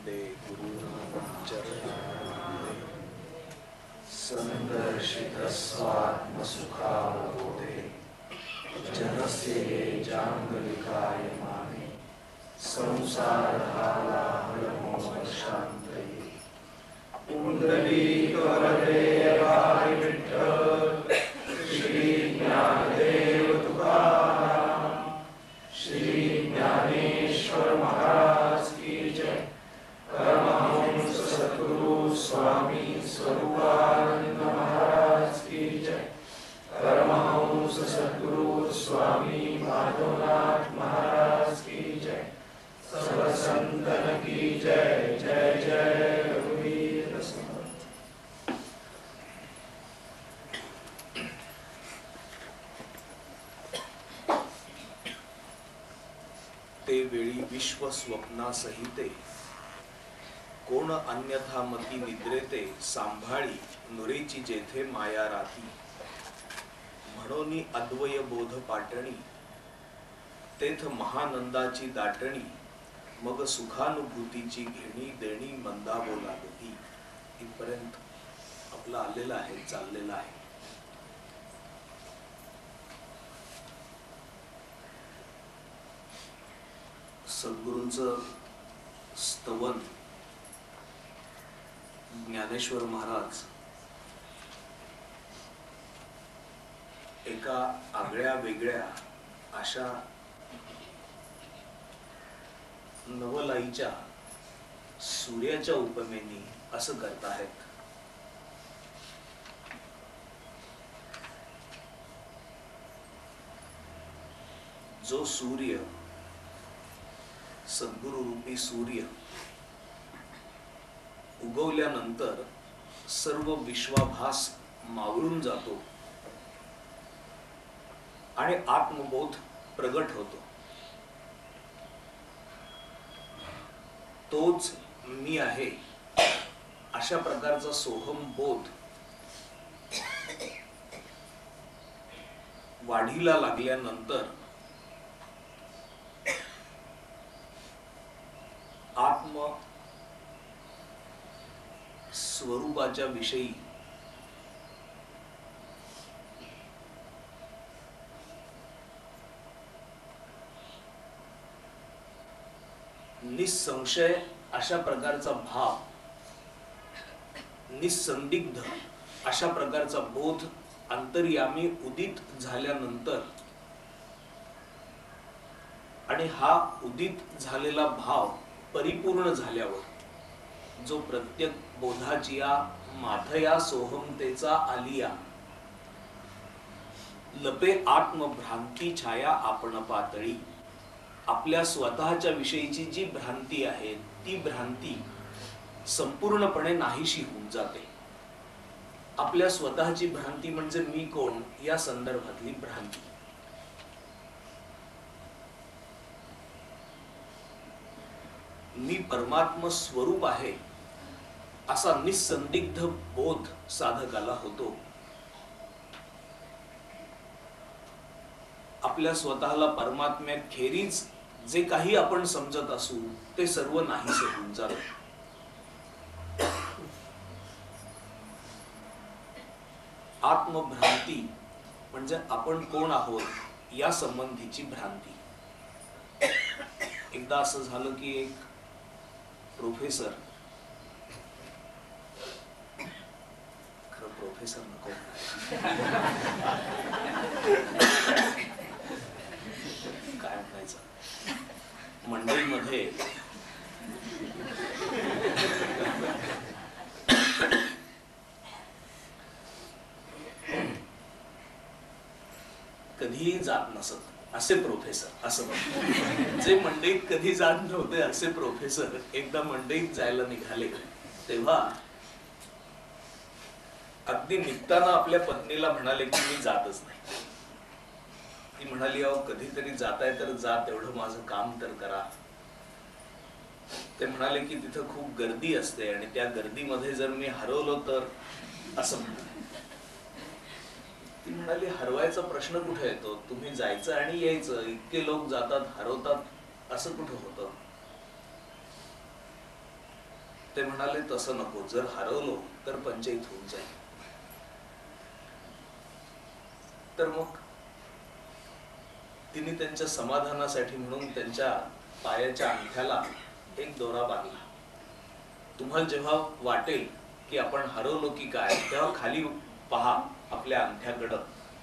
वंदे गुरूणां चरणारविन्दे सन्दर्शितस्वात्मसुखावबोधे जनस्य ये जाङ्गलिकायमाने संसारकालाहलमोक्षान्तये पुण्डलीकवरदे हरि विठ्ठल श्री ज्ञानदेव तुकाराम श्री ज्ञानेश्वर महाराज की जय। परमहंस सद्गुरु स्वामी स्वरूपानंद महाराज की जय। परमहंस सद्गुरु स्वामी माधवनाथ महाराज की जय। सब संतन की जय जय जय रघुवीर समर्थ। ते वेळी विश्व स्वप्नासहिते कोण अन्यथा मती निद्रेते सांभाळी नुरेची जेथे माया राती म्हणोनी अद्वय बोध पाटणी तेथ महानंदाची दाटणी मग सुखानुभूतीची घेणी देणी मंदावो लागती। इथपर्यंत आपला आलेला आहे, चाललेला आहे। सद्गुरूंचं स्तवन ज्ञानेश्वर महाराज एका आगळ्या वेगळ्या अशा नवलाईच्या सूर्याच्या उपमेनी असं करताहेत। जो सूर्य सद्गुरु रूपी सूर्य उगवल्यानंतर सर्व विश्वाभास मावळून जातो आणि आत्मबोध प्रगट होतो। तोच मी आहे अशा प्रकारचा सोहम बोध वाढीला लागल्यानंतर आत्म स्वरूपाच्या विषयी निसंशय अशा प्रकारचा भाव, निसंदिग्ध अशा प्रकारचा बोध अंतर्यामी उदित झाल्यानंतर आणि हा उदित झालेला भाव परिपूर्ण झाल्यावर जो प्रत्येक बोधाची माथया सोहमतेचा आलिया लपे आत्मभ्रांती छाया आपण पातळी आपल्या स्वतःच्या विषयीची जी भ्रांती आहे ती भ्रांती संपूर्णपणे नाहीशी होऊन जाते। आपल्या स्वतःची भ्रांती म्हणजे मी कोण या संदर्भातली भ्रांती। मी परमात्म स्वरूप आहे असा निसंदिग्ध बोध साधकाला होतो। आपल्या स्वतःला परमात्म्याखेरीज जे काही आपण समजत असू ते सर्व नाहीसे होऊन जाते। आत्मभ्रांती म्हणजे आपण कोण आहोत या संबंधीची भ्रांती। एकदा असं झालं की एक प्रोफेसर, खरं प्रोफेसर नको, काय म्हणायचं, मंडईमध्ये कधीही जात नसत असे प्रोफेसर, असं म्हणतात जे मंडईत कधी जात नव्हते असे प्रोफेसर एकदा मंडईत जायला निघाले तेव्हा अगदी निघताना आपल्या पत्नीला म्हणाले की मी जातच नाही। ती म्हणाली अहो कधीतरी जाताय तर जा, तेवढं माझं काम तर करा। ते म्हणाले की तिथं खूप गर्दी असते आणि त्या गर्दीमध्ये जर मी हरवलो तर, असं म्हणाले। ती म्हणाली हरवायचा प्रश्न कुठे येतो, तुम्ही जायचं आणि यायचं, इतके लोक जातात हरवतात असं कुठं होतं। ते म्हणाले तसं नको, जर हरवलो तर पंचायत होऊन जाईल. तर मग तिने त्यांच्या समाधानासाठी म्हणून त्यांच्या पायाच्या अंगठ्याला एक दोरा बांधला. तुम्हाला जेव्हा वाटेल की आपण हरवलो की काय, तेव्हा खाली पहा आपल्या अंगठ्याकडं,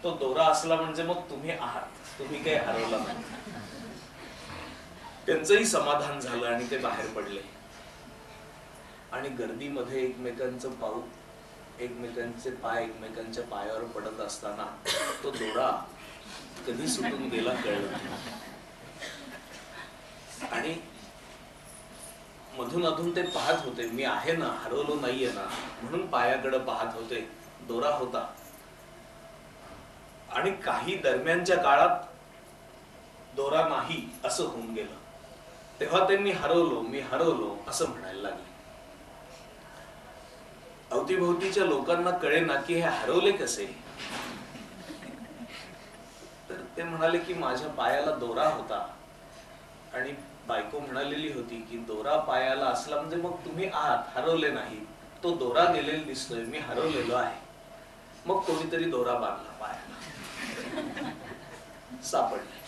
तो दोरा असला म्हणजे मग तुम्ही आहात, तुम्ही काही हरवला नाही. त्यांचंही समाधान झालं आणि ते बाहेर पडले. आणि गर्दीमध्ये एकमेकांचे पाय एकमेकांच्या पायावर पडत असताना तो दोरा कधी सुटून गेला कळलं नाही. आणि मधून अधून ते पाहत होते, मी आहे ना, हरवलो नाहीये ना, म्हणून पायाकडे पाहत होते. दोरा होता. आणि काही दरम्यानच्या काळात दोरा नाही असं होऊन गेलं. तेव्हा ते मी हरवलो असं म्हणायला लागले. अवतीभोवतीच्या लोकांना कळेना की हे हरवले कसे. तर ते म्हणाले की माझ्या पायाला दोरा होता. आणि बायको म्हणालेली होती की दोरा पायाला असला म्हणजे मग तुम्ही आहात, हरवले नाही. तो दोरा गेलेला दिसतोय, मी हरवलेलो आहे. मग कोणीतरी दोरा बांधला पायाला, सापडले.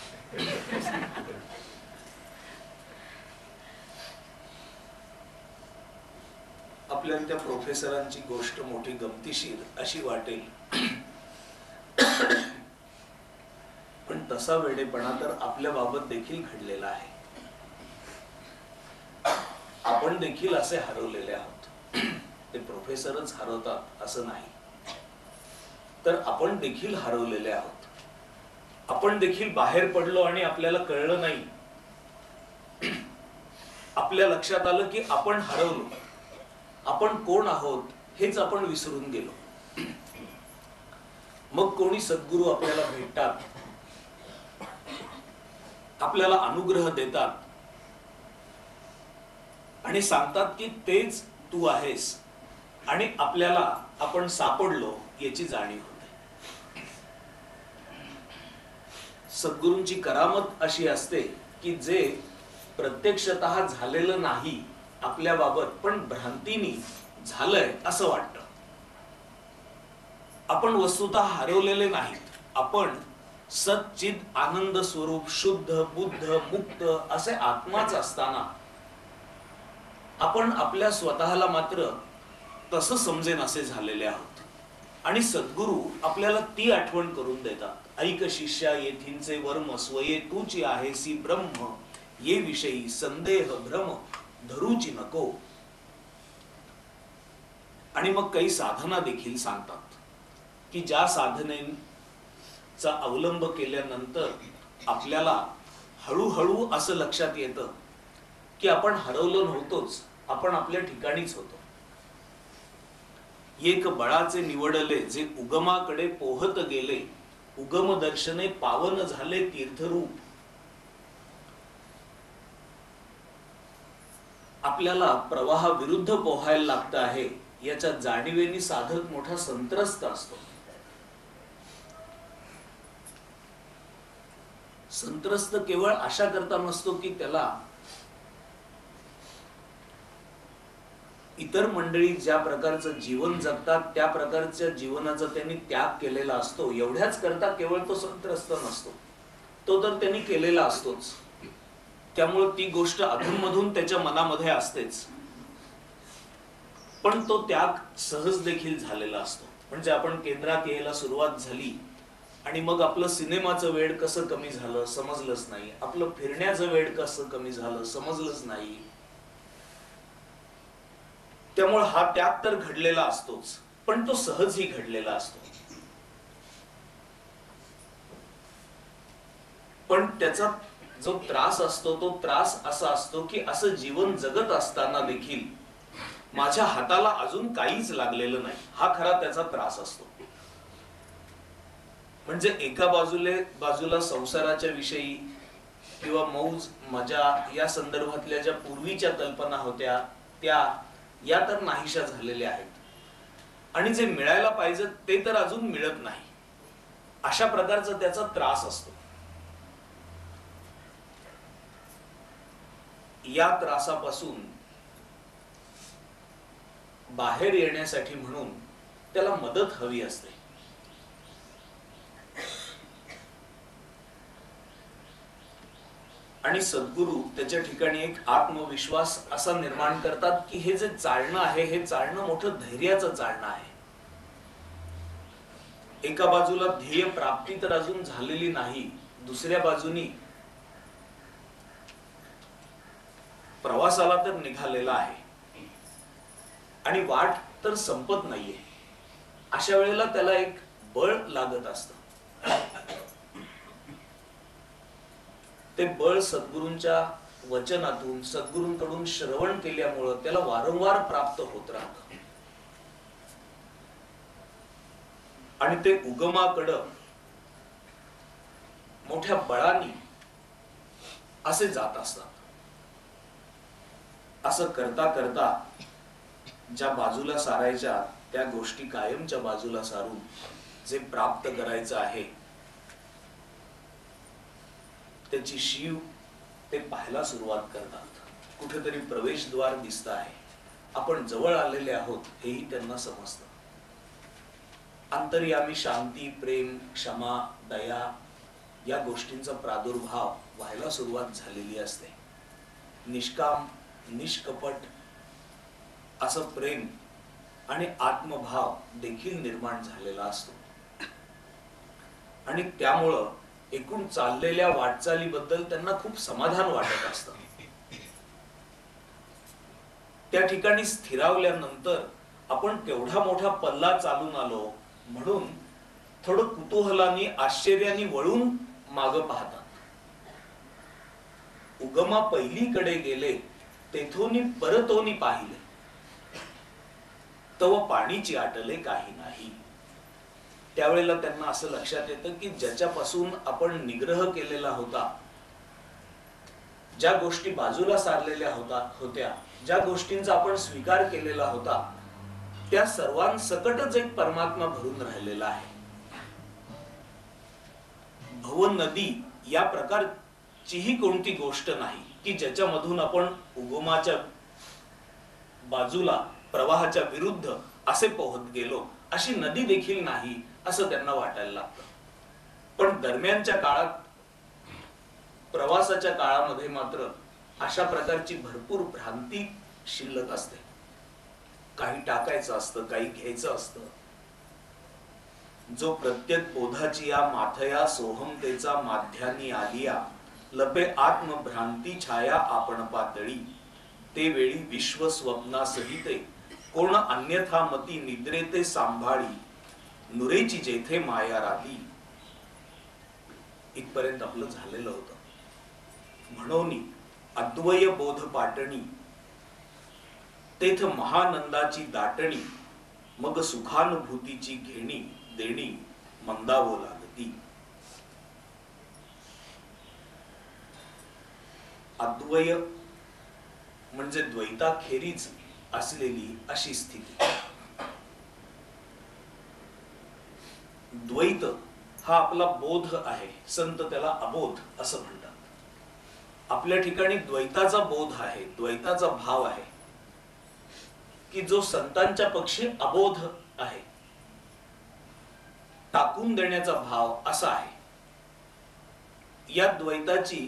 आपल्याला त्या प्रोफेसरांची गोष्ट मोठी गमतीशीर अशी वाटेल, पण तसा वेडेपणा तर आपल्या बाबत देखील घडलेला आहे. आपण देखील असे हरवलेले आहोत. ते प्रोफेसरच हरवतात असं नाही, तर आपण देखील हरवलेले आहोत. आपण देखील बाहेर पडलो आणि आपल्याला कळलं नाही. आपल्या लक्षात आलं की आपण हरवलो. आपण कोण आहोत हेच आपण विसरून गेलो. मग कोणी सद्गुरू आपल्याला भेटतात, आपल्याला अनुग्रह देतात आणि सांगतात की तेच तू आहेस, आणि आपल्याला आपण सापडलो याची जाणीव होते. सद्गुरूंची करामत अशी असते की जे प्रत्यक्षतः झालेलं नाही आपल्या बाबत, पण भ्रांतीने झालंय असं वाटतं. आपण वस्तुतः हरवलेले नाहीत. आपण सच्चिद आनंद स्वरूप, शुद्ध, बुद्ध, मुक्त असे आत्माच असताना आपण आपल्या स्वतःला मात्र तसं समजेन असे झालेले आहोत. आणि सद्गुरू आपल्याला ती आठवण करून देतात. ऐक शिष्या येथींचे वर्म, स्वये तूची आहेसी ब्रह्म, ये विषयी संदेह भ्रम धरूची नको. आणि मग काही साधना देखील सांगतात की ज्या साधनेचा अवलंब केल्यानंतर आपल्याला हळूहळू असं लक्षात येतं की आपण हरवलो नव्हतोच, आपण आपल्या ठिकाणीच होतो. एक बळाचे निवडले जे उगमाकडे पोहत गेले, उगम दर्शने पावन झाले तीर्थरूप. आपल्याला प्रवाहा विरुद्ध पोहायला लागतं आहे याच्या जाणीवेनी साधक मोठा संत्रस्त असतो. संत्रस्त केवळ अशा करता नसतो की त्याला इतर मंडळी ज्या प्रकारचं जीवन जगतात त्या प्रकारच्या जीवनाचा त्यांनी त्याग केलेला असतो, एवढ्याच करता केवळ तो संत्रस्त नसतो. तो तर त्यांनी केलेला असतोच, त्यामुळे ती गोष्ट अधूनमधून त्याच्या मनामध्ये असतेच. पण तो त्याग सहज देखील झालेला असतो. म्हणजे आपण केंद्रात यायला सुरुवात झाली आणि मग आपलं सिनेमाचं वेड कसं कमी झालं समजलंच नाही, आपलं फिरण्याचं वेड कसं कमी झालं समजलंच नाही. त्यामुळे हा त्याग तर घडलेला असतोच, पण तो सहजही घडलेला असतो. पण त्याचा जो त्रास असतो तो त्रास असा असतो की असं जीवन जगत असताना देखील माझ्या हाताला अजून काहीच लागलेलं नाही, हा खरा त्याचा त्रास असतो. म्हणजे एका बाजूला संसाराच्या विषयी किंवा मौज मजा या संदर्भातल्या ज्या पूर्वीच्या कल्पना होत्या त्या या तर नाहीशा झालेल्या आहेत, आणि जे मिळायला पाहिजे ते तर अजून मिळत नाही. अशा प्रकारचा त्याचा त्रास असतो. या त्रासापासून बाहेर येण्यासाठी म्हणून त्याला मदत हवी असते. आणि सद्गुरू त्याच्या ठिकाणी एक आत्मविश्वास असा निर्माण करतात की हे जे चालणं आहे हे चालणं मोठं धैर्याचं चालणं आहे. एका बाजूला ध्येय प्राप्ती तर अजून झालेली नाही, दुसऱ्या बाजूनी प्रवासाला तर निघालेला आहे आणि वाट तर संपत नाहीये. अशा वेळेला त्याला एक बळ लागत असतं. ते बळ सद्गुरूंच्या वचनातून, सद्गुरूंकडून श्रवण केल्यामुळं त्याला वारंवार प्राप्त होत राहतं. आणि ते उगमाकडं मोठ्या बळाने असे जात असतात. असं करता करता ज्या बाजूला सारायच्या त्या गोष्टी कायमच्या बाजूला सारून जे प्राप्त करायचं आहे त्याची शीव ते पाहायला सुरुवात करतात. कुठेतरी प्रवेशद्वार दिसत आहे, आपण जवळ आलेले आहोत हेही त्यांना समजतं. अंतर्यामी शांती, प्रेम, क्षमा, दया या गोष्टींचा प्रादुर्भाव व्हायला सुरुवात झालेली असते. निष्काम, निष्कपट असं प्रेम आणि आत्मभाव देखील निर्माण झालेला असतो. आणि त्यामुळं एकूण चाललेल्या वाटचालीबद्दल त्यांना खूप समाधान वाटत असतं. त्या ठिकाणी स्थिरावल्यानंतर आपण केवढा मोठा पल्ला चालून आलो म्हणून थोडं कुतूहलाने, आश्चर्याने वळून मागं पाहतात. उगमा पहिलीकडे गेले तेथोनी परतोनी पाहिले, तव पाणीची आटले काही नाही. त्यावेळेला त्यांना असं लक्षात येतं की ज्याच्यापासून आपण निग्रह केलेला होता, ज्या गोष्टी बाजूला सारलेल्या होत्या, ज्या गोष्टींचा आपण स्वीकार केलेला होता, त्या सर्वांसकटच एक परमात्मा भरून राहिलेला आहे. भव नदी या प्रकारचीही कोणती गोष्ट नाही की ज्याच्यामधून आपण उगमाच्या बाजूला, प्रवाहाच्या विरुद्ध असे पोहत गेलो. अशी नदी देखील नाही असं त्यांना वाटायला लागतं. पण दरम्यानच्या काळात, प्रवासाच्या काळामध्ये मात्र अशा प्रकारची भरपूर भ्रांती शिल्लक असते. काही टाकायचं असतं, काही घ्यायचं असतं. जो प्रत्येक बोधाची या माथया सोहमतेचा माध्यानी आलिया, लपे आत्मभ्रांती छाया आपण पातळी, ते वेळी विश्व स्वप्ना सहिते कोण अन्यथा मती निद्रेते सांभाळी, नुरेची जेथे माया राधी. इथपर्यंत आपलं झालेलं होतं. म्हणून अद्वय बोध पाटणी, तेथ महानंदाची दाटणी, मग सुखानुभूतीची घेणी देणी मंदावो लागती. अद्वय म्हणजे द्वैताखेरीज असलेली अशी स्थिती. द्वैत हा आपला बोध आहे, संत त्याला अबोध असं म्हणतात. आपल्या ठिकाणी द्वैताचा बोध आहे, द्वैताचा भाव आहे की जो संतांच्या पक्षी अबोध आहे. टाकून देण्याचा भाव असा आहे. या द्वैताची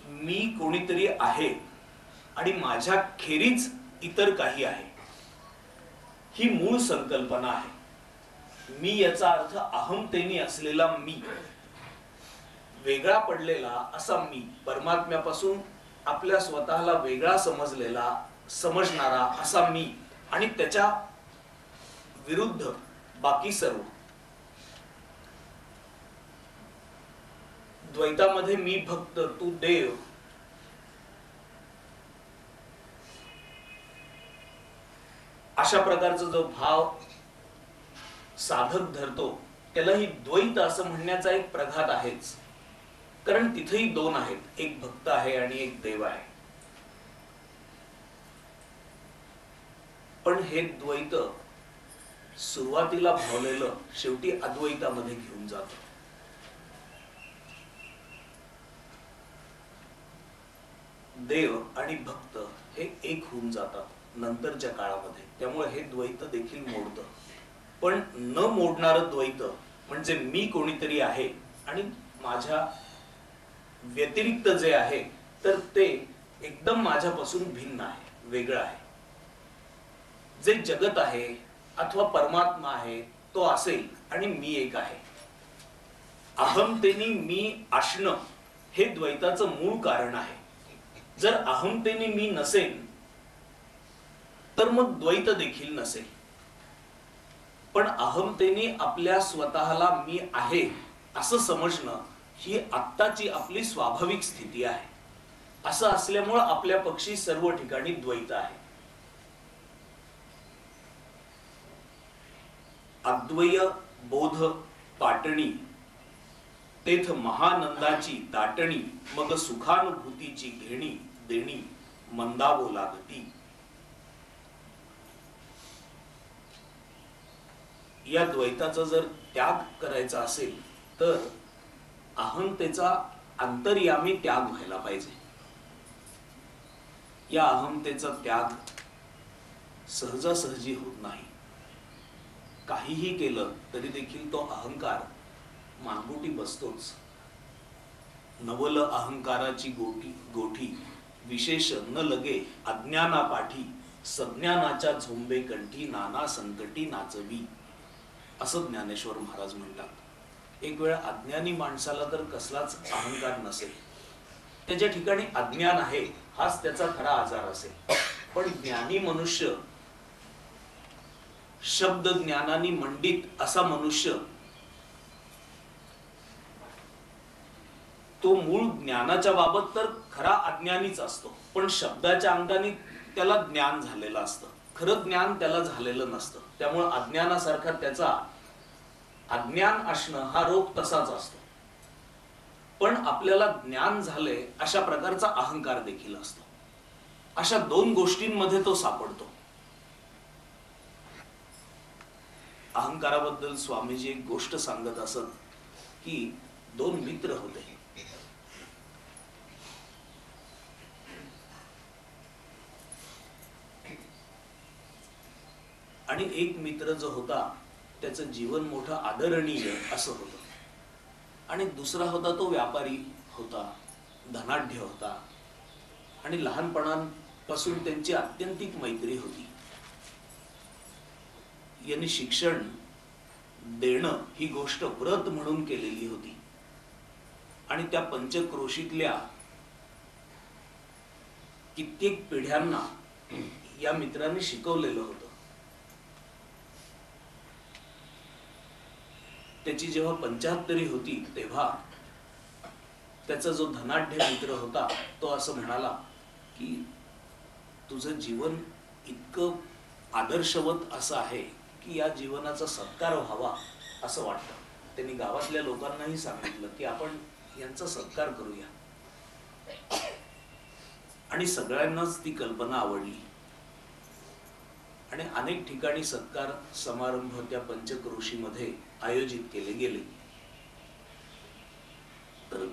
मी कोणीतरी आहे आणि माझ्या खेरीज इतर काही आहे, ही मूळ संकल्पना आहे. मी याचा अर्थ अहमतेने असलेला मी, वेगळा पडलेला असा मी, परमात्म्यापासून आपल्या स्वतःला वेगळा समजणारा असा मी, आणि त्याच्या विरुद्ध बाकी सर्व. द्वैतामध्ये मी भक्त, तू देव, अशा प्रकारचा जो भाव साधक धरतो त्यालाही द्वैत असं म्हणण्याचा एक प्रघात आहेच. कारण तिथेही दोन आहेत, एक भक्त आहे आणि एक देव आहे. पण हे द्वैत सुरुवातीला भावलेलं शेवटी अद्वैतामध्ये घेऊन जातं. देव आणि भक्त हे एक होऊन जातात नंतरच्या काळामध्ये. त्यामुळे हे द्वैत देखील मोडतं. पण न मोडणारं द्वैत म्हणजे मी कोणीतरी आहे आणि माझ्या व्यतिरिक्त जे आहे तर ते एकदम माझ्यापासून भिन्न आहे, वेगळं आहे. जे जगत आहे अथवा परमात्मा आहे तो असेल आणि मी एक आहे. अहमतेने मी असणं हे द्वैताचं मूळ कारण आहे. जर अहमतेने मी नसेल तर मग द्वैत देखील नसेल. पण अहमतेने आपल्या स्वतःला मी आहे असं समजणं ही आत्ताची आपली स्वाभाविक स्थिती आहे. असं असल्यामुळं आपल्या पक्षी सर्व ठिकाणी द्वैत आहे. अद्वय बोध पाटणी तेथ महानंदाची दाटणी मग सुखानुभूतीची घेणी देणी मंदावो लागती. या द्वैताचा जर त्याग करायचा असेल तर अहमतेचा अंतर्यामी त्याग व्हायला पाहिजे. या अहमतेचा त्याग सहजासहजी होत नाही. काहीही केलं तरी देखील तो अहंकार मानगुटी बसतोच. नवल अहंकाराची गोठी विशेष न लगे अज्ञाना पाठी सज्ञानाच्या झोंबे कंठी नाना संकटी नाचवी असं ज्ञानेश्वर महाराज म्हणतात. एक वेळ अज्ञानी माणसाला तर कसलाच अहंकार नसेल, त्याच्या ठिकाणी अज्ञान आहे हाच त्याचा खरा आजार असेल. पण ज्ञानी मनुष्य, शब्द ज्ञानानी मंडित असा मनुष्य, तो मूळ ज्ञानाच्या बाबत तर खरा अज्ञानीच असतो, पण शब्दाच्या अंगाने त्याला ज्ञान झालेलं असतं. खरं ज्ञान त्याला झालेलं नसतं. त्यामुळे अज्ञानासारखा त्याचा अज्ञान असणं हा रोग तसाच असतो. पण आपल्याला ज्ञान झाले अशा प्रकारचा अहंकार देखील असतो. अशा दोन गोष्टींमध्ये तो सापडतो. अहंकाराबद्दल स्वामीजी एक गोष्ट सांगत असत की दोन मित्र होते. आणि एक मित्र जो होता त्याचं जीवन मोठं आदरणीय असं होतं आणि दुसरा होता तो व्यापारी होता, धनाढ्य होता आणि लहानपणापासून त्यांची आत्यंतिक मैत्री होती. यांनी शिक्षण देणं ही गोष्ट व्रत म्हणून केलेली होती आणि त्या पंचक्रोशीतल्या कित्येक पिढ्यांना या मित्रांनी शिकवलेलं होतं. त्याची जेव्हा 75 होती तेव्हा त्याचा जो धनाढ्य मित्र होता तो असं म्हणाला की तुझं जीवन इतकं आदर्शवत असं आहे की या जीवनाचा सत्कार व्हावा असं वाटतं. त्यांनी गावातल्या लोकांनाही सांगितलं की आपण यांचा सत्कार करूया आणि सगळ्यांनाच ती कल्पना आवडली आणि अनेक ठिकाणी सत्कार समारंभ त्या पंचक्रोशीमध्ये आयोजित केले गेले. तर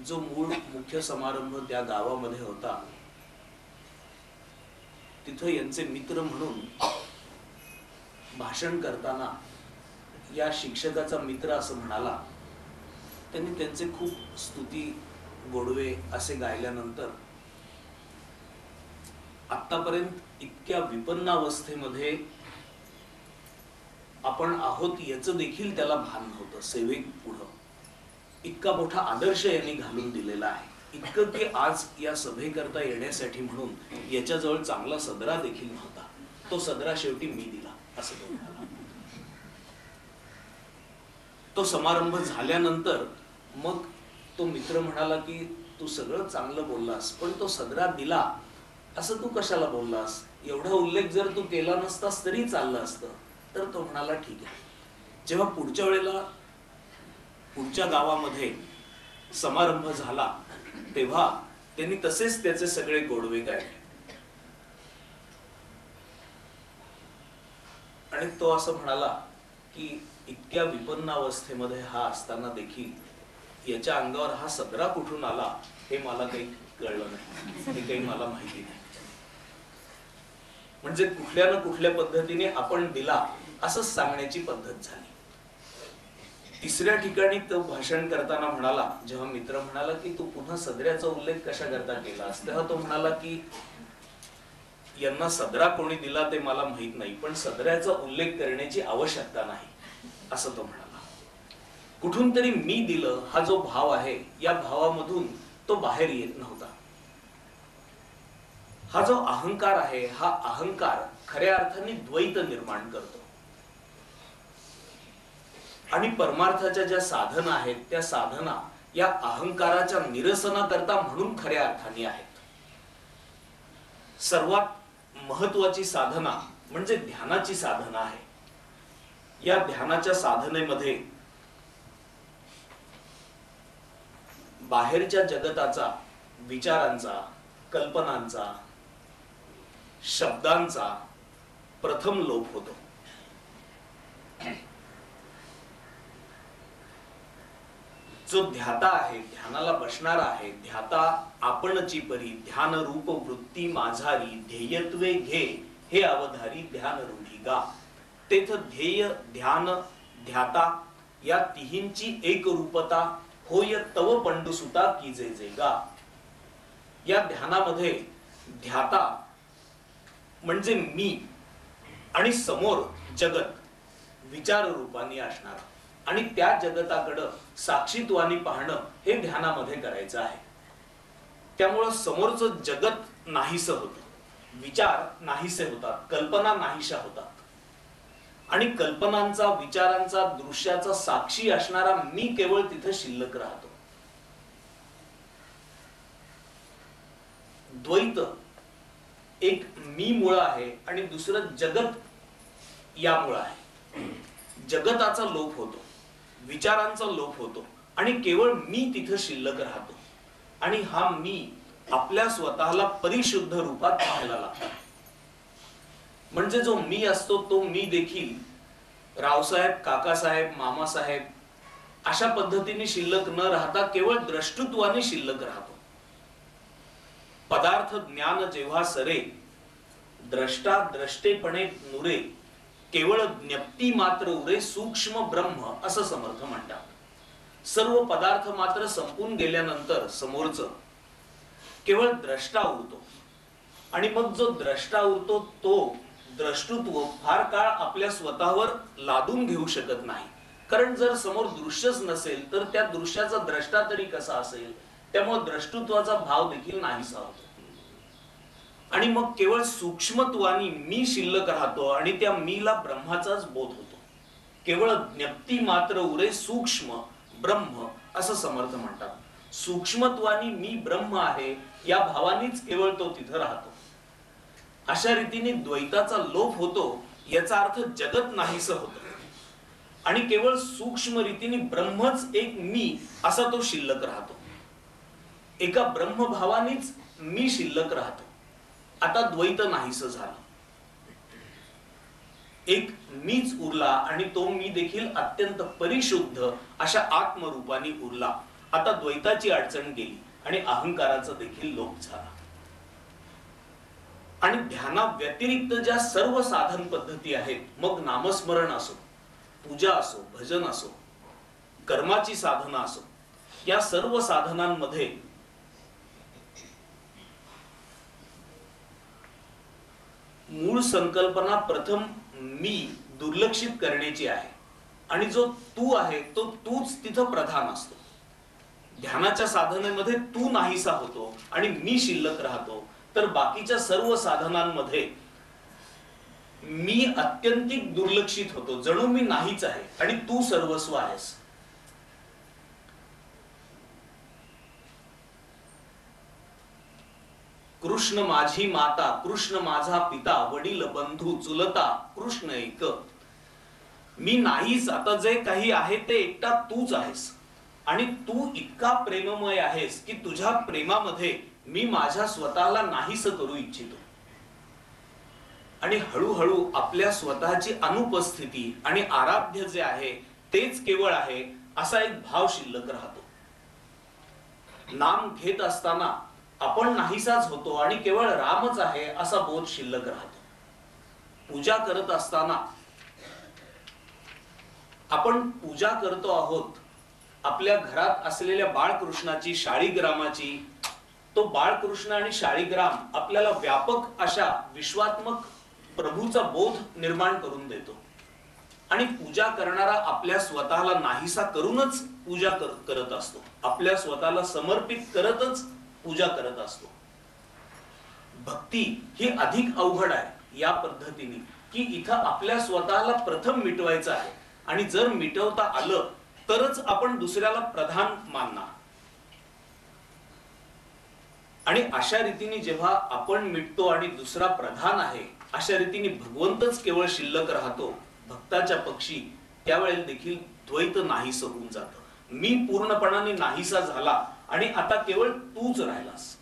जो मूळ मुख्य समारंभ त्या गावामध्ये होता तिथं यांचे मित्र म्हणून भाषण करताना या शिक्षकाचा मित्र असं म्हणाला. त्यांनी त्यांचे खूप स्तुती गोडवे असे गायल्यानंतर आतापर्यंत इतक्या विपन्नावस्थेमध्ये आपण आहोत याचं देखील त्याला भान नव्हतं. सेवेक पुढं इतका मोठा आदर्श यांनी घालून दिलेला आहे, इतकं की आज या सभेकरता येण्यासाठी म्हणून याच्याजवळ चांगला सदरा देखील नव्हता. तो सदरा शेवटी मी दिला असं तो म्हणाला. तो समारंभ झाल्यानंतर मग तो मित्र म्हणाला की तू सगळं चांगलं बोललास पण तो सदरा दिला असं तू कशाला बोललास, एवढा उल्लेख जर तू केला नसतास तरी चाललं असतं. तर तो म्हणाला ठीक आहे. जेव्हा पुढच्या वेळेला पुढच्या गावामध्ये समारंभ झाला तेव्हा त्यांनी तसेच त्याचे सगळे गोडवे गायले आणि तो असं म्हणाला की इतक्या विपन्नावस्थेमध्ये हा असताना देखील याच्या अंगावर हा सदरा कुठून आला हे मला काही कळलं नाही, हे काही मला माहिती नाही. म्हणजे कुठल्या ना कुठल्या पद्धतीने आपण दिला असंच सांगण्याची पद्धत झाली. तिसऱ्या ठिकाणी तो भाषण करताना म्हणाला, जेव्हा मित्र म्हणाला की तू पुन्हा सदऱ्याचा उल्लेख कशा करता केलास, तेव्हा तो म्हणाला की यांना सदरा कोणी दिला ते मला माहित नाही, पण सदऱ्याचा उल्लेख करण्याची आवश्यकता नाही असं तो म्हणाला. कुठून तरी मी दिलं हा जो भाव आहे, या भावामधून तो बाहेर येत नव्हता. हा जो अहंकार आहे, हा अहंकार खऱ्या अर्थाने द्वैत निर्माण करतो. आणि परमार्थाच्या ज्या साधना आहेत, त्या साधना या अहंकाराच्या निरसनाकरता म्हणून खऱ्या अर्थाने आहेत. सर्वात महत्वाची साधना म्हणजे ध्यानाची साधना आहे. या ध्यानाच्या साधनेमध्ये बाहेरच्या जगताचा, विचारांचा, कल्पनांचा, शब्दांचा प्रथम लोप होतो. जो ध्याता आहे, ध्येनाला बसणारा आहे, ध्याता आपणची परी ध्यान रूप वृत्ती माझारी ध्येयत्वे घे हे अवधारी ध्यान रूढी गा. तेथ ध्येय, ध्यान, ध्याता या तिहींची एक रूपता होय तव पंडुसुता की जे जे गा. या ध्यानामध्ये ध्याता म्हणजे मी आणि समोर जगत विचार रूपाने असणार आणि त्या जगताकडे साक्षीत्वानी पाहणं हे ध्यानामध्ये करायचं आहे. त्यामुळं समोरचं जगत नाहीसं होतं, विचार नाहीसे होतात, कल्पना नाहीशा होतात आणि कल्पनांचा, विचारांचा, दृश्याचा साक्षी असणारा मी केवळ तिथे शिल्लक राहतो. द्वैत एक मी मूळ आहे आणि दुसरं जगत या मूळ आहे. जगताचा लोप होतो, विचारांचा लोप होतो आणि केवळ मी तिथे शिल्लक राहतो. आणि हा मी आपल्या स्वतःला परिशुद्ध रूपात पाहायला लागतो. म्हणजे जो मी असतो तो मी देखील रावसाहेब, काकासाहेब, मामासाहेब अशा पद्धतीने शिल्लक न राहता केवळ द्रष्टृत्वाने शिल्लक राहतो. पदार्थ ज्ञान जेव्हा सरे द्रष्टा द्रष्टेपणे नुरे केवळ ज्ञप्ती मात्र उरे सूक्ष्म ब्रह्म असं समर्थ म्हणतात. सर्व पदार्थ मात्र संपून गेल्यानंतर समोरचं केवळ द्रष्टा उरतो आणि मग जो द्रष्टा उरतो तो द्रष्टृत्व फार काळ आपल्या स्वतःवर लादून घेऊ शकत नाही. कारण जर समोर दृश्यच नसेल तर त्या दृश्याचा द्रष्टा तरी कसा असेल. त्यामुळे द्रष्टृत्वाचा भाव देखील नाहीसा होतो आणि मग केवळ सूक्ष्मत्वानी मी शिल्लक राहतो आणि त्या मीला ब्रह्माचाच बोध होतो. केवळ ज्ञप्ती मात्र उरे सूक्ष्म ब्रह्म असं समर्थ म्हणतात. सूक्ष्मत्वानी मी ब्रह्म आहे या भावानीच केवळ तो तिथं राहतो. अशा रीतीने द्वैताचा लोप होतो, याचा अर्थ जगत नाहीसं होतं आणि केवळ सूक्ष्म रीतीने ब्रह्मच एक मी असा तो शिल्लक राहतो. एका ब्रह्मभावानीच मी शिल्लक राहतो. आता द्वैत नाहीसं झालं, एक मीच उरला आणि तो मी देखील अत्यंत परिशुद्ध अशा आत्मरूपाने उरला. आता द्वैताची अडचण गेली आणि अहंकाराचा देखील लोप झाला. आणि ध्याना व्यतिरिक्त ज्या सर्व साधन पद्धती आहेत, मग नामस्मरण असो, पूजा असो, भजन असो, कर्माची साधना असो, या सर्व साधनांमध्ये मूळ संकल्पना प्रथम मी दुर्लक्षित करण्याची आहे आणि जो तू आहे तो तूच तिथं प्रधान असतो. ध्यानाच्या साधनेमध्ये तू नाहीसा होतो आणि मी शिल्लक राहतो, तर बाकीच्या सर्व साधनांमध्ये मी अत्यंतिक दुर्लक्षित होतो, जणू मी नाहीच आहे आणि तू सर्वस्व आहेस. कृष्ण माझी माता, कृष्ण माझा पिता, वडील बंधू चुलता, कृष्ण एक. मी नाहीच, आता जे काही आहे ते एकटा तूच आहेस आणि तू इतका प्रेममय आहेस की तुझ्या प्रेमामध्ये मी माझ्या स्वतःला नाहीस करू इच्छितो. आणि हळूहळू आपल्या स्वतःची अनुपस्थिती आणि आराध्य जे आहे तेच केवळ आहे असा एक भाव शिल्लक राहतो. नाम घेत असताना आपण नाहीसाच होतो आणि केवळ रामच आहे असा बोध शिल्लक राहतो. पूजा करत असताना आपण पूजा करतो आहोत आपल्या घरात असलेल्या बाळकृष्णाची, शाळीग्रामाची. तो बाळकृष्ण आणि शाळीग्राम आपल्याला व्यापक अशा विश्वात्मक प्रभूचा बोध निर्माण करून देतो. आणि पूजा करणारा आपल्या स्वतःला नाहीसा करूनच पूजा करत असतो. आपल्या स्वतःला समर्पित करतच पूजा करत असतो. भक्ती ही अधिक अवघड आहे या पद्धतीने की इथं आपल्या स्वतःला प्रथम मिटवायचं आहे आणि जर मिटवता आलं तरच आपण दुसऱ्याला प्रधान मानणार. आणि अशा रीतीने जेव्हा आपण मिटतो आणि दुसरा प्रधान आहे अशा रीतीने भगवंतच केवळ शिल्लक राहतो भक्ताच्या पक्षी, त्यावेळेला देखील द्वैत नाहीसं होऊन जातं. मी पूर्णपणाने नाहीसा झाला आणि आता केवळ तूच राहिलास.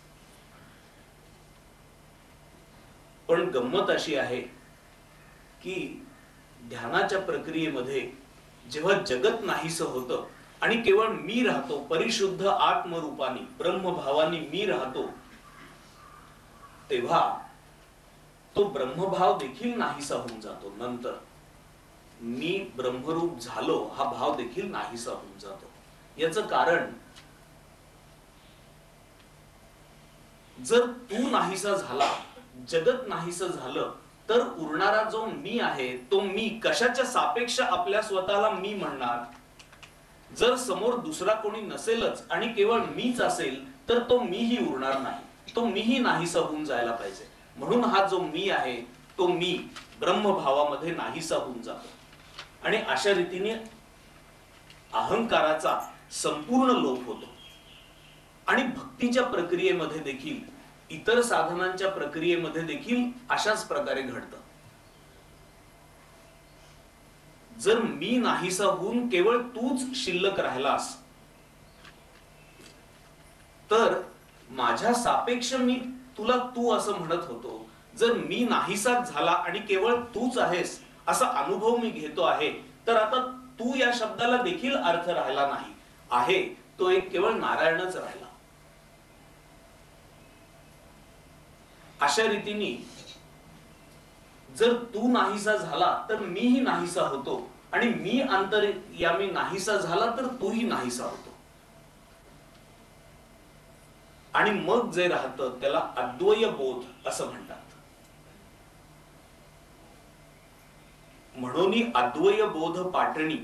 पण गंमत अशी आहे की ध्यानाच्या प्रक्रियेमध्ये जेव्हा जगत नाहीसं होतं आणि केवळ मी राहतो, परिशुद्ध आत्मरूपाने ब्रह्मभावाने मी राहतो, तेव्हा तो ब्रह्मभाव देखील नाहीसा होऊन जातो. नंतर मी ब्रह्मरूप झालो हा भाव देखील नाहीसा होऊन जातो. याचं कारण, जर तू नाहीसा झाला, जगत नाहीसं झालं, तर उरणारा जो मी आहे तो मी कशाच्या सापेक्ष आपल्या स्वतःला मी म्हणणार. जर समोर दुसरा कोणी नसेलच आणि केवळ मीच असेल तर तो मीही उरणार नाही, तो मीही नाहीसा होऊन जायला पाहिजे. म्हणून हा जो मी आहे तो मी ब्रह्मभावामध्ये नाहीसा होऊन जातो. आणि अशा रीतीने अहंकाराचा संपूर्ण लोप होतो. आणि भक्तीच्या प्रक्रियेमध्ये देखील, इतर साधनांच्या प्रक्रियेमध्ये देखील अशाच प्रकारे घडतं. जर मी नाहीसा होऊन केवळ तूच शिल्लक राहिलास तर माझ्या सापेक्ष मी तुला तू असं म्हणत होतो. जर मी नाहीसाच झाला आणि केवळ तूच आहेस असा अनुभव मी घेतो आहे, तर आता तू या शब्दाला देखील अर्थ राहिला नाही आहे, तो एक केवळ नारायणच राहिला. अशा रीतीने जर तू नाहीसा झाला तर मीही नाहीसा होतो आणि मी अंतर्यामी नाहीसा झाला तर तूही नाहीसा होतो. आणि मग जे राहतं त्याला अद्वय बोध असं म्हणतात. म्हणून अद्वय बोध पाटणी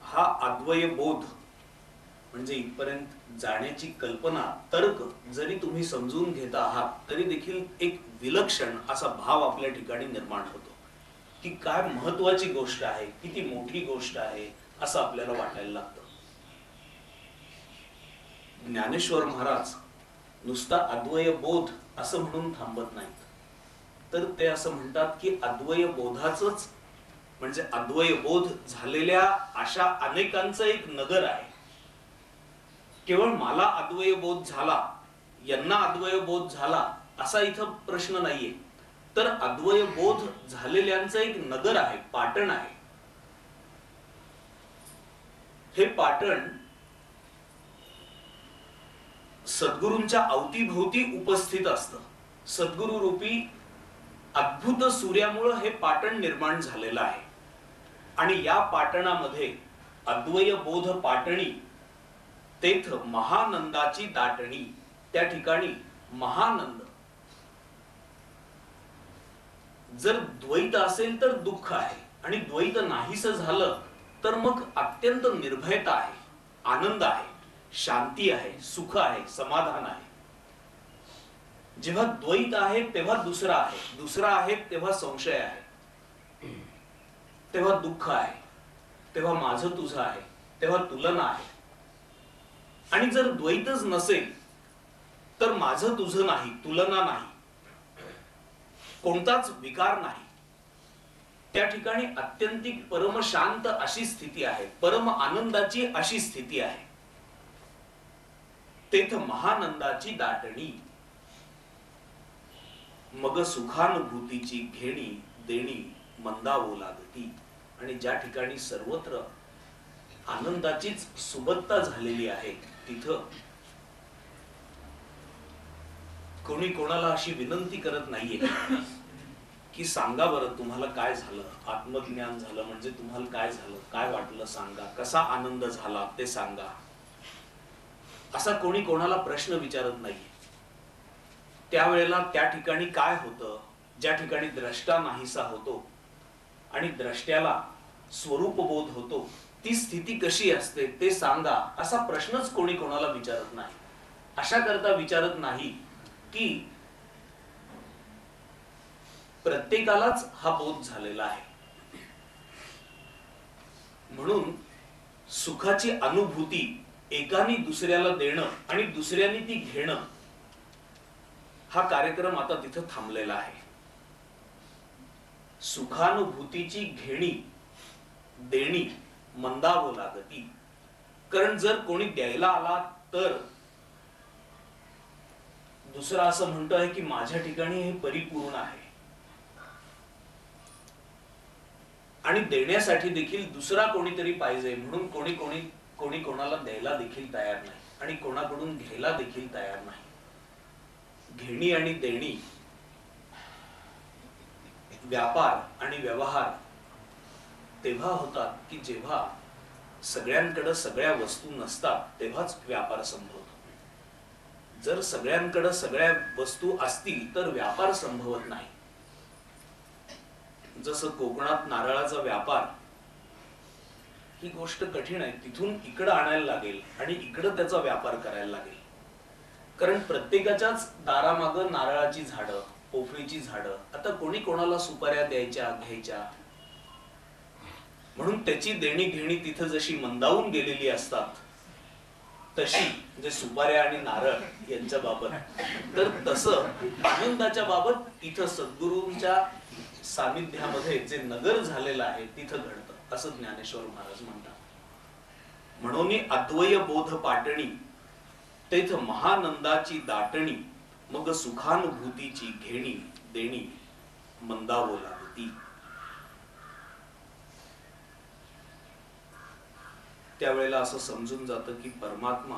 हा अद्वय बोध म्हणजे इथपर्यंत जाण्याची कल्पना, तर्क जरी तुम्ही समजून घेता आहात तरी देखील एक विलक्षण असा भाव आपल्या ठिकाणी निर्माण होतो की काय महत्वाची गोष्ट आहे, किती मोठी गोष्ट आहे असं आपल्याला वाटायला लागतं. ज्ञानेश्वर महाराज नुसता अद्वय बोध असं म्हणून थांबत नाहीत, तर ते असं म्हणतात की अद्वय बोधाचंच म्हणजे अद्वय बोध झालेल्या अशा अनेकांचं एक नगर आहे. केवळ मला अद्वय बोध झाला, यांना अद्वय बोध झाला असा इथं प्रश्न नाहीये, तर अद्वय बोध झालेल्यांचं एक नगर आहे, पाटण आहे. हे पाटण सद्गुरूंच्या अवतीभोवती उपस्थित असतं. सद्गुरु रूपी अद्भुत सूर्यामुळे हे पाटण निर्माण झालेलं आहे. आणि या पाटणामध्ये अद्वय बोध पाटणी तेथ महानंदाची दाटणी, त्या ठिकाणी महानंद. जर द्वैत असेल तर दुःख आहे आणि द्वैत नाहीसं झालं तर मग अत्यंत निर्भयता आहे, आनंद आहे, शांती आहे, सुख आहे, समाधान आहे. जेव्हा द्वैत आहे तेव्हा दुसरा आहे, दुसरा आहे तेव्हा संशय आहे, तेव्हा दुःख आहे, तेव्हा माझं तुझं आहे, तेव्हा तुलना आहे. आणि जर द्वैतच नसेल तर माझं तुझं नाही, तुलना नाही, कोणताच विकार नाही. त्या ठिकाणी अत्यंतिक परम शांत अशी स्थिती आहे, परम आनंदाची अशी स्थिती आहे. तेथ महानंदाची दाटणी, मग सुखानुभूतीची घेणी देणी मंदावू लागती. आणि ज्या ठिकाणी सर्वत्र आनंदाचीच सुबत्ता झालेली आहे, तिथं कोणी कोणाला अशी विनंती करत नाहीये की सांगा बरं तुम्हाला काय झालं, आत्मज्ञान झालं म्हणजे तुम्हाला काय झालं, काय वाटलं सांगा, कसा आनंद झाला ते सांगा, असा कोणी कोणाला प्रश्न विचारत नाहीये. त्यावेळेला त्या ठिकाणी काय होतं, ज्या ठिकाणी द्रष्टा नाहीसा होतो आणि द्रष्ट्याला स्वरूपबोध होतो, ती स्थिती कशी असते ते सांगा, असा प्रश्नच कोणी कोणाला विचारत नाही. अशा करता विचारत नाही की प्रत्येकालाच हा बोध झालेला आहे. म्हणून सुखाची अनुभूती एकाने दुसऱ्याला देणं आणि दुसऱ्याने ती घेणं, हा कार्यक्रम आता तिथं थांबलेला आहे. सुखानुभूतीची घेणी देणी मंदावं लागती. कारण जर कोणी द्यायला आला तर दुसरा असं म्हणतोय की माझ्या ठिकाणी हे परिपूर्ण आहे, आणि देण्यासाठी देखील दुसरा कोणीतरी पाहिजे, म्हणून कोणी कोणाला द्यायला देखील तयार नाही आणि कोणाकडून घ्यायला देखील तयार नाही. घेणी आणि देणी, व्यापार आणि व्यवहार तेव्हा होतात की जेव्हा सगळ्यांकडे सगळ्या वस्तू नसतात, तेव्हाच व्यापार संभवतो. जर सगळ्यांकडे सगळ्या वस्तू असतील तर व्यापार संभवत नाही. जसं कोकणात नारळाचा व्यापार, ही गोष्ट कठीण आहे. तिथून इकडं आणायला लागेल आणि इकडं त्याचा व्यापार करायला लागेल. कारण प्रत्येकाच्याच दारामागं नारळाची झाडं, पोफळीची झाडं, आता कोणी कोणाला सुपाऱ्या द्यायच्या घ्यायच्या, म्हणून त्याची देणी घेणी तिथं जशी मंदावून गेलेली असतात, तशी म्हणजे सुपाऱ्या आणि नारळ यांच्या बाबत, तर तसं आनंदाच्या बाबत इथं सद्गुरूंच्या सानिध्यामध्ये जे नगर झालेलं आहे तिथं घडतं, असं ज्ञानेश्वर महाराज म्हणतात. म्हणून अद्वय बोध पाटणी तेथ महानंदाची दाटणी, मग सुखानुभूतीची घेणी देणी मंदावं लागती. त्यावेळेला असं समजून जातं की परमात्मा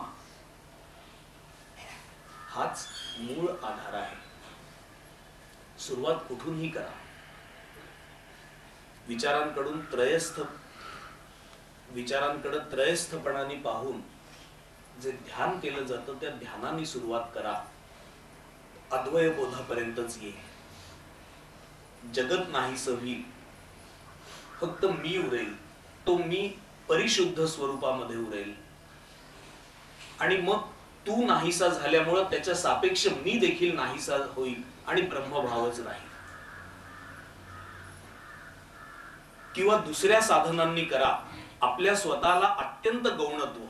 हाच मूळ आधार आहे. सुरुवात कुठूनही करा. विचारांकडे त्रयस्थपणाने पाहून जे ध्यान केलं जातं त्या ध्यानाने सुरुवात करा. अद्वय बोधापर्यंतच ये. जगत नाहीसं होईल, फक्त मी उरेल. तो मी परिशुद्ध स्वरूपामध्ये उरेल आणि मग तू नाहीसा झाल्यामुळे त्याच्या सापेक्ष मी देखील नाहीसा होईल आणि ब्रह्मभावच राहील. किंवा दुसऱ्या साधनांनी करा. आपल्या स्वतःला अत्यंत गौणत्व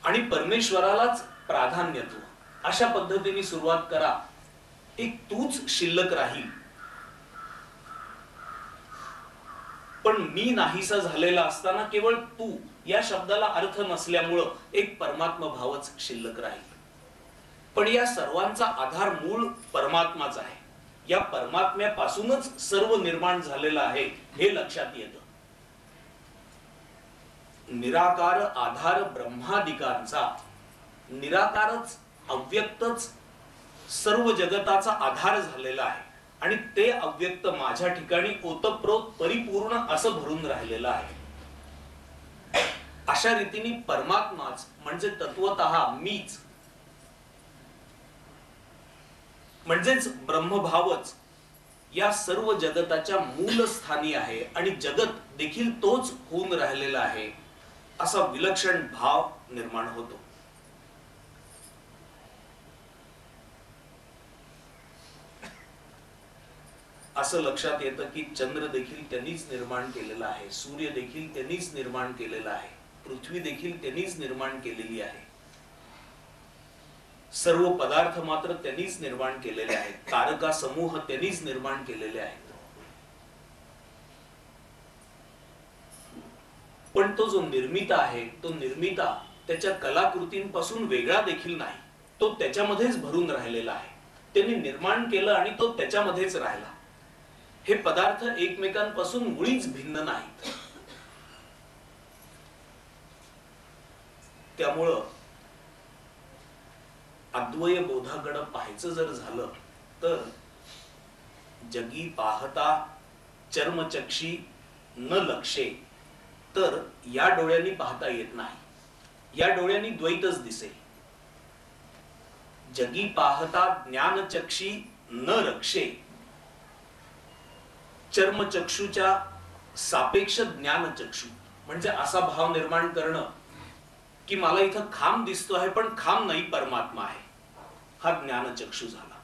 आणि परमेश्वरालाच प्राधान्यत्व, अशा पद्धतीने सुरुवात करा. एक तूच शिल्लक राहील, पण मी नाहीसा झालेला असताना केवळ तू या शब्दाला अर्थ नसल्यामुळं एक परमात्मा भावच शिल्लक राहील. पण या सर्वांचा आधार मूळ परमात्माच आहे. या परमात्म्यापासूनच सर्व निर्माण झालेलं आहे हे लक्षात येतं. निराकार आधार ब्रह्मादिकांचा, निराकारच अव्यक्तच सर्व जगताचा आधार झालेला आहे आणि ते अव्यक्त माझ्या ठिकाणी ओतप्रोत परिपूर्ण असं भरून राहिलेलं आहे. अशा रीतीने परमात्माच म्हणजे तत्वतः मीच, म्हणजेच ब्रह्मभावच या सर्व जगताच्या मूलस्थानी आहे आणि जगत देखील तोच होऊन राहिलेला आहे, असा विलक्षण भाव निर्माण होतो. असं लक्षात येतं की चंद्र देखील त्यांनीच निर्माण केलेला आहे, सूर्य देखील त्यांनीच निर्माण केलेला आहे, पृथ्वी देखील त्यांनीच निर्माण केलेली आहे. सर्व पदार्थ मात्र त्यांनीच निर्माण केलेले आहेत. तारका समूह त्यांनीच निर्माण केलेले आहेत. पण तो जो निर्मिता आहे, तो निर्मिता त्याच्या कलाकृतींपासून वेगळा देखील नाही. तो त्याच्यामध्येच भरून राहिलेला आहे. त्यांनी निर्माण केलं आणि तो त्याच्यामध्येच राहिला. हे पदार्थ एकमेकांपासून मुळीच भिन्न नाहीत. त्यामुळं अद्वय बोधाकडे पाहायचं जर झालं तर जगी पाहता चर्मचक्षी न लक्षे, तर या डोळ्यांनी पाहता येत नाही, या डोळ्यांनी द्वैतच दिसेल. जगी पाहता ज्ञानचक्षी न रक्षे, चर्मचक्षुच्या सापेक्ष ज्ञानचक्षु म्हणजे असा भाव निर्माण करणं की मला इथं खांब दिसतो आहे पण खांब नाही, परमात्मा आहे, हा ज्ञानचक्षु झाला.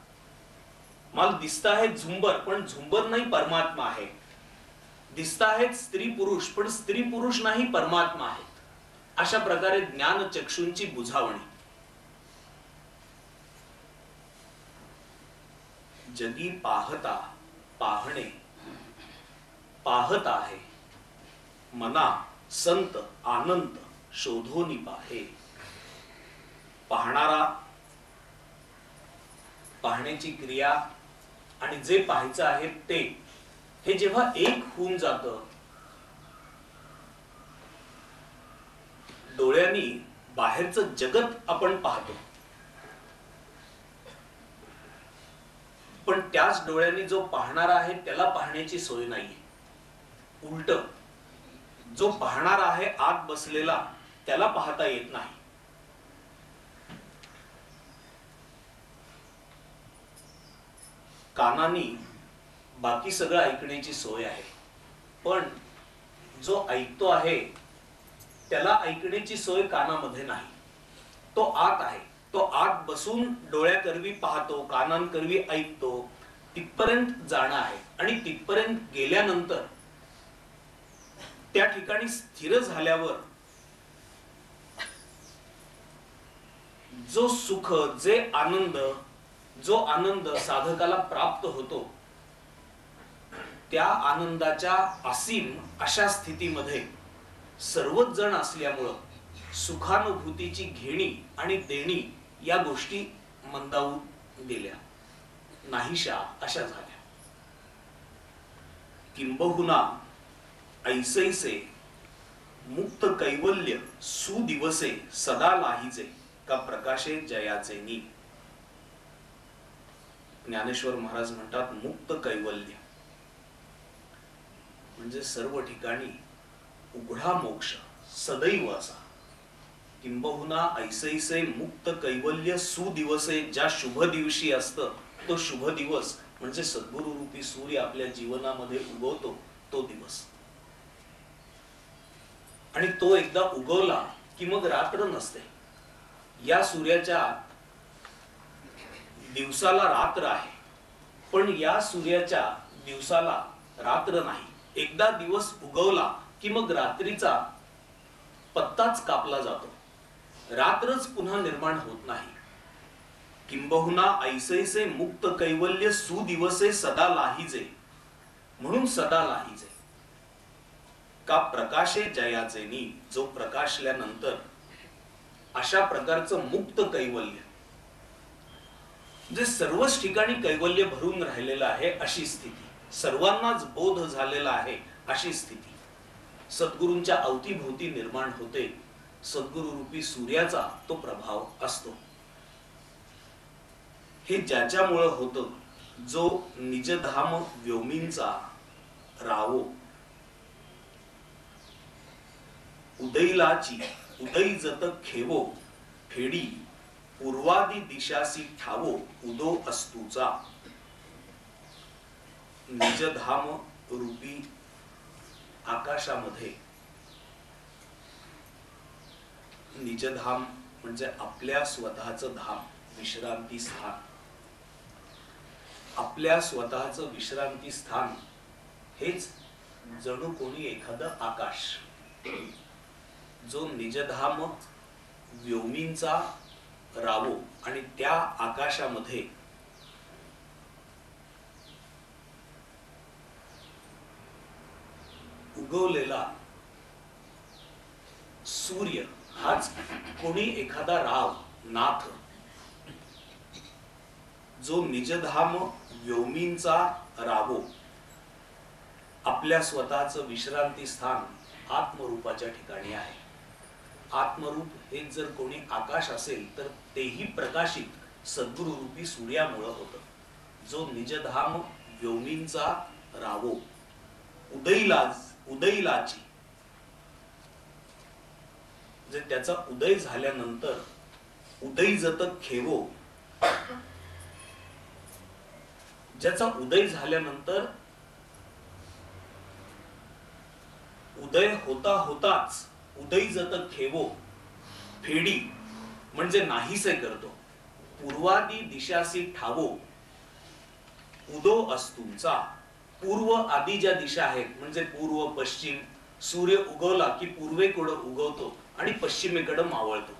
मला दिसत आहे झुंबर पण झुंबर नाही, परमात्मा आहे. दिसत आहेत स्त्री पुरुष पण स्त्री पुरुष नाही, परमात्मा आहेत. अशा प्रकारे ज्ञानचक्षूंची बुझावणी. जगी पाहता पाहणे, पाहत आहे मना संत आनंद शोधोनी पाहे. पाहणारा, पाहण्याची क्रिया आणि जे पाहायचं आहे ते, हे जेव्हा एक होऊन जातं, डोळ्यांनी बाहेरचं जगत आपण पाहतो, पण त्याच डोळ्यांनी जो पाहणारा आहे त्याला पाहण्याची सोय नाहीये. उलट जो पाहणारा आहे आत बसलेला त्याला पाहता येत नाही. कानांनी बाकी सगळं ऐकण्याची सोय आहे, पण जो ऐकतो आहे त्याला ऐकण्याची सोय कानामध्ये नाही. तो आत आहे, तो आत बसून डोळ्याकरवी पाहतो, कानांकरवी ऐकतो, तिथपर्यंत जाणं आहे. आणि तिथपर्यंत गेल्यानंतर त्या ठिकाणी स्थिर झाल्यावर जो सुख, जो आनंद साधकाला प्राप्त होतो, त्या आनंदाच्या असीम अशा स्थितीमध्ये सर्वच जण असल्यामुळं सुखानुभूतीची घेणी आणि देणी या गोष्टी मंदावून गेल्या, नाहीशा अशा झाल्या. किंबहुना ऐसैसे मुक्त कैवल्य सुदिवसे सदा लाहीजे का प्रकाशे जयाचे नी. ज्ञानेश्वर महाराज म्हणतात मुक्त कैवल्य म्हणजे सर्व ठिकाणी उघडा मोक्ष सदैव असा. किंबहुना ऐसैसे मुक्त कैवल्य सुदिवसे, ज्या शुभ दिवशी असतं तो शुभ दिवस म्हणजे सद्गुरु रूपी सूर्य आपल्या जीवनामध्ये उगवतो तो दिवस. आणि तो एकदा उगवला की मग रात्र नसते. या सूर्याच्या दिवसाला रात्र आहे, पण या सूर्याच्या दिवसाला रात्र नाही. एकदा दिवस उगवला की मग रात्रीचा पत्ताच कापला जातो, रात्रच पुन्हा निर्माण होत नाही. किंबहुना ऐसैसे मुक्त कैवल्य सुदिवसे सदा लाहीजे, म्हणून सदा लाहीजे का प्रकाशे जयाचे नी, जो प्रकाशल्यानंतर अशा प्रकारचं मुक्त कैवल्य जे सर्वच ठिकाणी कैवल्य भरून राहिलेलं आहे अशी स्थिती, सर्वांनाच बोध झालेला आहे अशी स्थिती सद्गुरूंच्या अवतीभोवती निर्माण होते. सद्गुरु रूपी सूर्याचा तो प्रभाव असतो. हे ज्याच्यामुळे होतं, जो निजधाम व्योमींचा रावो, उदैलाची उदैजत खेवो फेडी, पूर्वादी दिशासी ठावो उदो अस्तुचा. निजधाम रूपी आकाशामध्ये, निजधाम म्हणजे आपल्या स्वतःचं धाम, विश्रांती स्थान. आपल्या स्वतःचं विश्रांती स्थान हेच जणू कोणी एखादं आकाश, जो निजधाम व्योमींचा रावो, आणि त्या आकाशामध्ये उगवलेला सूर्य हाच कोणी एखादा राव, नाथ, जो निजधाम व्योमींचा रावो, आपल्या स्वतःचं विश्रांती स्थान आत्मरूपाच्या ठिकाणी आहे. आत्मरूप हे जर कोणी आकाश असेल तर तेही प्रकाशित सद्गुरु रूपी सूर्यामुळे होतं. जो निजधाम व्योमींचा रावो उदयीलाची, जे त्याचा उदय झाल्यानंतर उदय जत खेवो, ज्याचा उदय झाल्यानंतर उदय होता होताच उदय जत खेवो फेडी म्हणजे नाहीसे करतो. पूर्वादी दिशासी ठावो उदो असतुंचा, पूर्व आदी ज्या दिशा आहेत म्हणजे पूर्व पश्चिम, सूर्य उगवला की पूर्वेकडे उगवतो आणि पश्चिमेकडे मावळतो.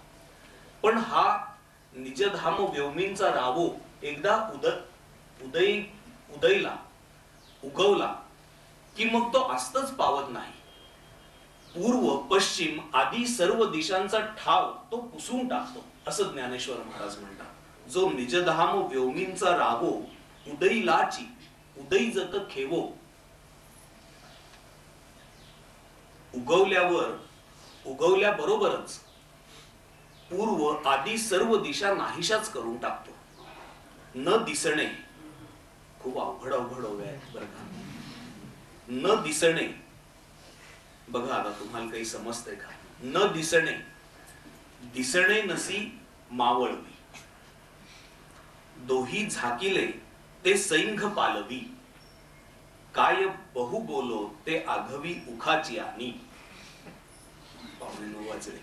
पण हा निजधाम व्योमींचा रावो एकदा उदयला उगवला की मग तो अस्तच पावत नाही. पूर्व पश्चिम आदी सर्व दिशांचा ठाव तो पुसून टाकतो असं ज्ञानेश्वर महाराज म्हणतात. जो निजधाम व्योमींचा रावो उदयीलाची उदय जत खेवो, उगवल्याबरोबरच पूर्व आदी सर्व दिशा नाहीशाच करून टाकतो. न दिसणे, खूप अवघड ओव्या आहेत बरं का. न दिसणे, बघा आता तुम्हाला काही समजतंय का. न दिसणे, दिसणे नसी मावळवी, दोही झाकिले ते सैंघ पालवी, काय बहु बोलो ते आघवी उखाची आनी. पाहुणे वाचले.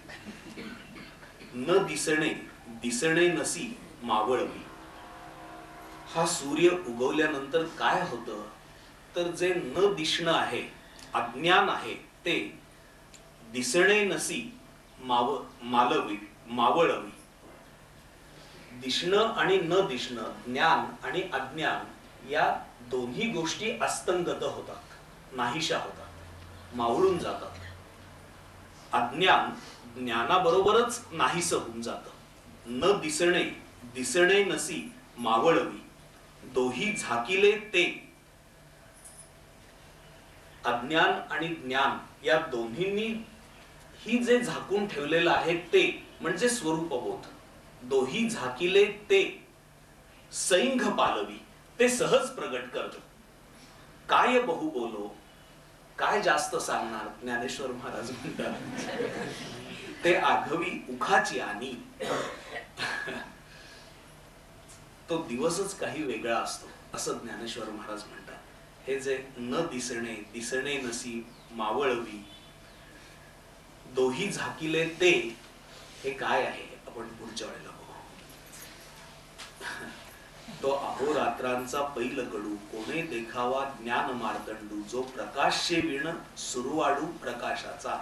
न दिसणे, दिसणे नसी मावळवी. हा सूर्य उगवल्यानंतर काय होतं तर जे न दिसणं आहे, अज्ञान आहे, ते दिसणे नसी मावळवी. दिसणं आणि न दिसणं, ज्ञान आणि अज्ञान या दोन्ही गोष्टी अस्तंगत होतात, नाहीशा होतात, मावळून जातात. अज्ञान ज्ञानाबरोबरच नाहीस होऊन जातं. न दिसणे, दिसणे नसी मावळवी, दोही झाकिले ते. अज्ञान आणि ज्ञान या दोन्हींनी ही जे झाकून ठेवलेलं आहे ते म्हणजे स्वरूपबोध. दोही झाकिले ते सैंघ पालवी, ते सहज प्रगट करतो. काय बहु बोलो, काय जास्त सांगणार, ज्ञानेश्वर महाराज म्हणतात ते आघवी उखाची आनी. तो दिवसच काही वेगळा असतो असं ज्ञानेश्वर महाराज म्हणतात. हे जे न दिसणे, दिसणे नसी मावळवी, दोही झाकिले ते, हे काय आहे आपण पुढच्या वेळेला बघू. तो अहोरात्रांचा पैल कडू, कोणे देखावा ज्ञान मार्दंडू, जो प्रकाशे विण सुरुवाडू प्रकाशाचा,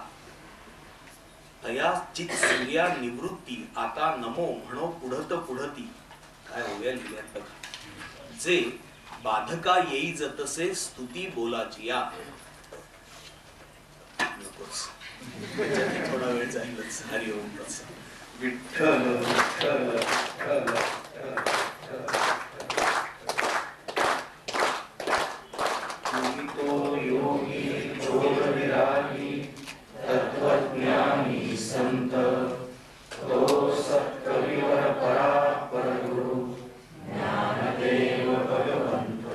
तया चित सूर्या निवृत्ती, आता नमो म्हणो पुढत पुढती. काय ओव्या लिहिल्यात बघा. जे बाधका येई जतसे स्तुती बोलाची या. नकोच, थोडा वेळ जाईलच. हरि ओम तत्सत. विठ्ठल विठ्ठल विठ्ठल. तो योगी जोग विरागी तत्वज्ञानी संत, तो सत्कविवर परापर गुरु ज्ञानदेव भगवंत.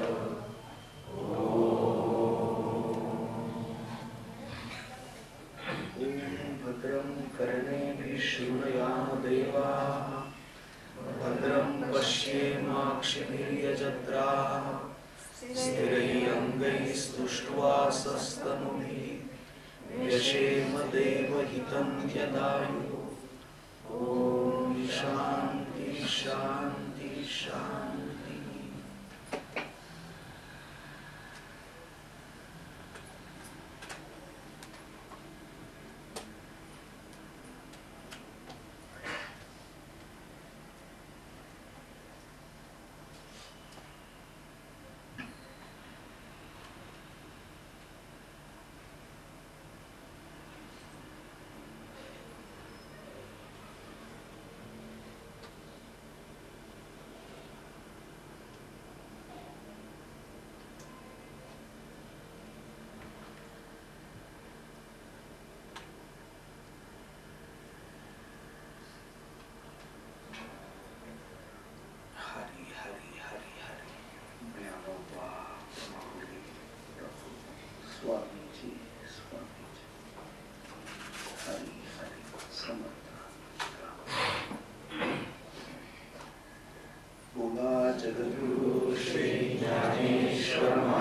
ओम भद्रं कर्णेभिः शृणुयाम देवाः, भद्रं पश्येमाक्षभिर्यजत्राः, स्थिरैरङ्गैः स्तुष्ट्वा व्यशेम देवहितं यदायुः. ओम शांति शांति शांति. ज्ञानेश्वर